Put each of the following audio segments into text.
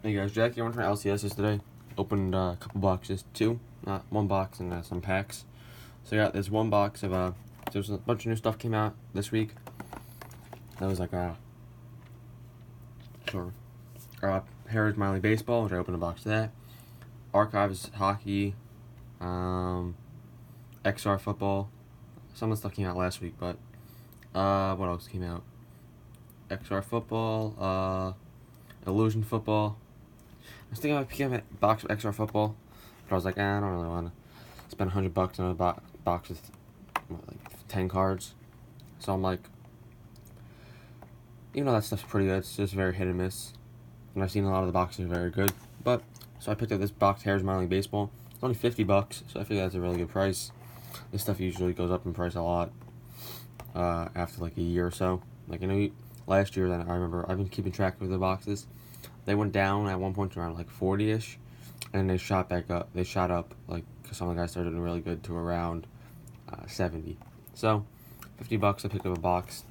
Hey guys, Jackie, I went from LCS's today. Opened a couple boxes, not one box, and some packs. So I got this one box of there's a bunch of new stuff came out this week. That was like Harris Minor League Baseball, which I opened a box of that. Archives Hockey, XR Football. Some of the stuff came out last week, but what else came out? XR Football, Illusion Football. I was thinking about picking up a box of XR Football, but I was like, I don't really want to spend $100 on a box with like 10 cards. So I'm like, even though that stuff's pretty good, it's just very hit and miss. And I've seen a lot of the boxes are very good. But so I picked up this box, Harris Minor League Baseball. It's only $50, so I figure that's a really good price. This stuff usually goes up in price a lot after like a year or so. Like last year, then I remember I've been keeping track of the boxes. They went down at one point to around like 40-ish, and they shot back up. They shot up like because some of the guys started doing really good to around 70. So $50, I picked up a box.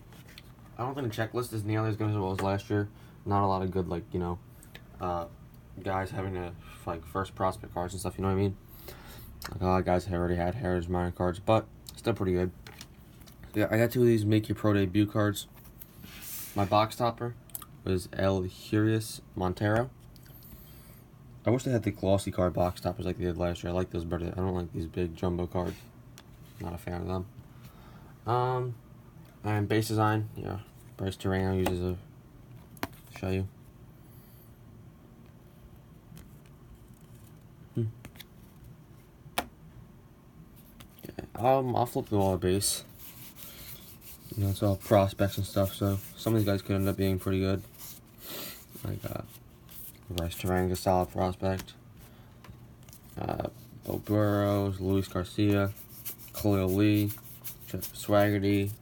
I don't think the checklist is nearly as good as it was last year. Not a lot of good guys having like first prospect cards and stuff. You know what I mean? Like a lot of guys have already had Harris Minor cards, but still pretty good. Yeah, I got two of these Make Your Pro Debut cards. My box topper was Elehuris Montero. I wish they had the glossy card box toppers like they did last year. I like those better. I don't like these big jumbo cards. Not a fan of them. And base design, Bryce Terrano uses a show you. Okay. I'll flip the wall base. It's all prospects and stuff, so some of these guys could end up being pretty good. Like Bryce Terrano's a solid prospect. Bo Burrows, Luis Garcia, Khalil Lee, Jeff Swaggerty.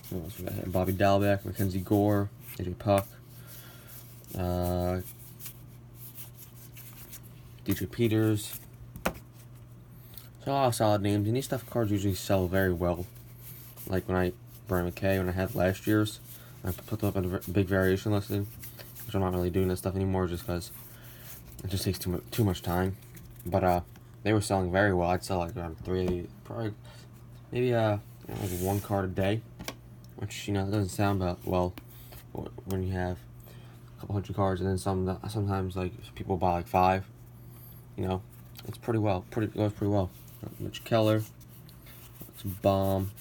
What else we got here? Bobby Dalbec, Mackenzie Gore, AJ Puck, DJ Peters. So a lot of solid names, and these stuff cards usually sell very well. Like Brian McKay, when I had last year's, I put them up in a big variation listing, which I'm not really doing this stuff anymore just because it just takes too much time. But they were selling very well. I'd sell like around 3, probably maybe like one card a day, which doesn't sound well when you have a couple hundred cards, and then sometimes like people buy like 5. It's pretty well. Goes pretty well. Mitch Keller, it's Bomb,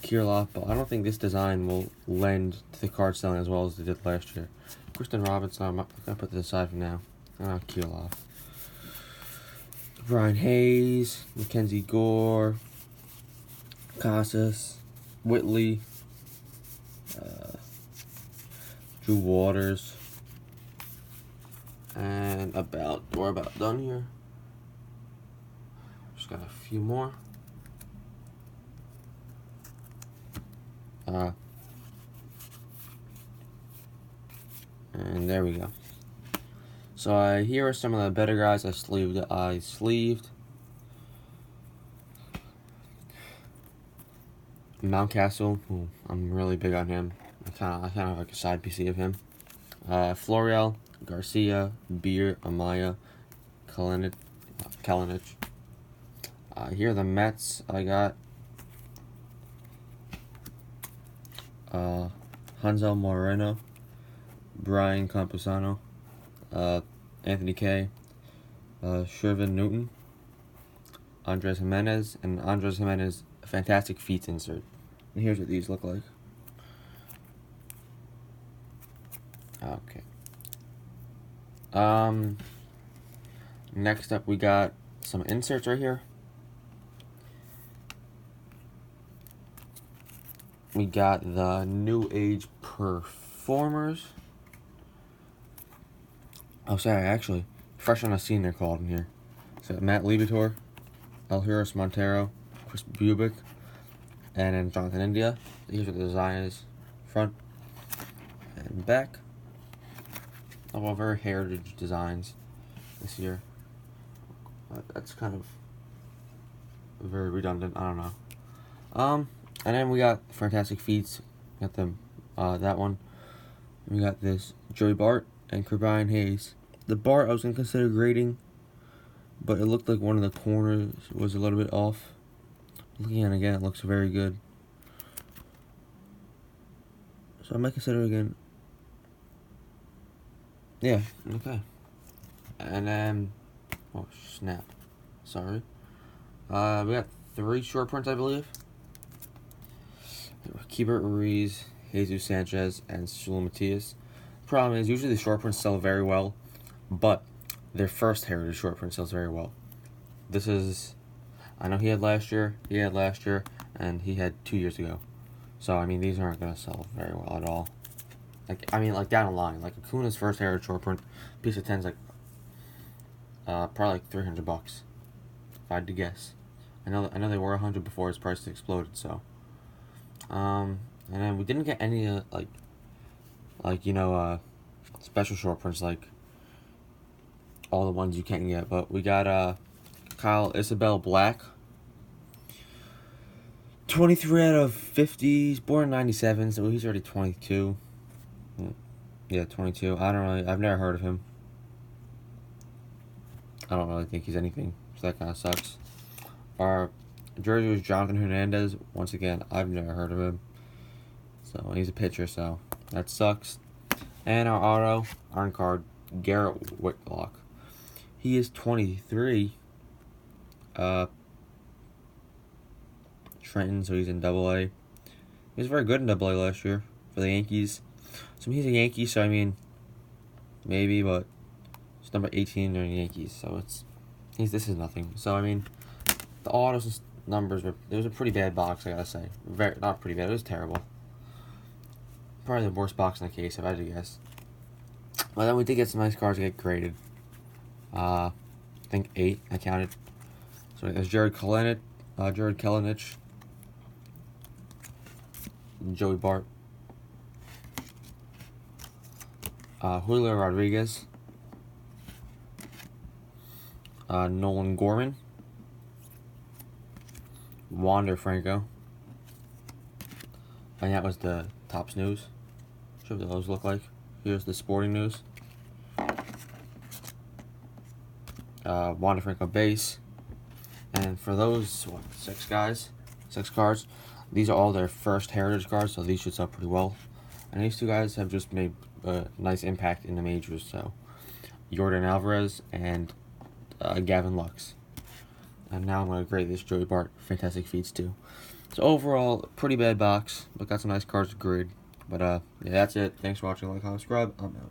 Kirilloff, but I don't think this design will lend to the card selling as well as they did last year. Kristen Robinson, I'm gonna put this aside for now. Kirilloff. Brian Hayes, Mackenzie Gore, Casas, Whitley, Drew Waters, and we're about done here. Just got a few more. And there we go. So here are some of the better guys I sleeved. Mountcastle, I'm really big on him. I kind of have like a side PC of him. Florial, Garcia, Beer, Amaya, Kalinic. Here are the Mets. I got Hansel Moreno, Brian Campusano, Anthony Kay, Shervin Newton, Andres Jimenez, and Andres Jimenez, a fantastic feats insert. And here's what these look like. Okay. Next up we got some inserts right here. We got the New Age Performers. Oh, sorry, actually, fresh on the scene they're called in here. So Matt Libator, Elehuris Montero, Chris Bubic, and then Jonathan India. Here's what the design is, front and back. All very heritage designs this year. That's kind of very redundant. I don't know. And then we got Fantastic Feats. Got them, that one. We got this Joey Bart and Ke'Bryan Hayes. The Bart I was gonna consider grading, but it looked like one of the corners was a little bit off. Looking at it again, it looks very good. So I might consider it again. Yeah, okay. And then, oh snap, sorry. We got 3 short prints, I believe. Keibert Ruiz, Jesus Sanchez, and Sula Matias. Problem is, usually the short prints sell very well, but their first heritage short print sells very well. This is, I know he had last year, and he had 2 years ago. So, I mean, these aren't going to sell very well at all. Like down the line. Like, Acuna's first heritage short print, piece of 10's like, probably like $300, if I had to guess. I know they were 100 before his price exploded, so. And then we didn't get any, special short prints, like all the ones you can't get, but we got, Kyle Isabel Black. 23 out of 50. He's born in 97, so he's already 22. Yeah, 22. I've never heard of him. I don't really think he's anything, so that kind of sucks. Our jersey was Jonathan Hernandez. Once again, I've never heard of him. So, he's a pitcher, so that sucks. And our auto, iron card, Garrett Whitlock. He is 23. Trenton, so he's in AA. He was very good in AA last year for the Yankees. So he's a Yankee, so I mean, maybe, but it's number 18 in the Yankees, so this is nothing. So I mean, the autos and numbers it was a pretty bad box, I gotta say. Not pretty bad, it was terrible. Probably the worst box in the case, if I had to guess. But then we did get some nice cards to get graded. I think 8, I counted. So there's Jared Kelenic, Joey Bart, Julio Rodriguez, Nolan Gorman, Wander Franco, and that was the Topps news. Show what those look like. Here's the sporting news. Wander Franco base. And for those, 6 cards, these are all their first heritage cards, so these should sell pretty well. And these 2 guys have just made a nice impact in the majors, so Jordan Alvarez and Gavin Lux. And now I'm going to grade this Joey Bart Fantastic Feats too. So overall, pretty bad box, but got some nice cards to grade. But yeah, that's it. Thanks for watching. Like, comment, subscribe. I'm out.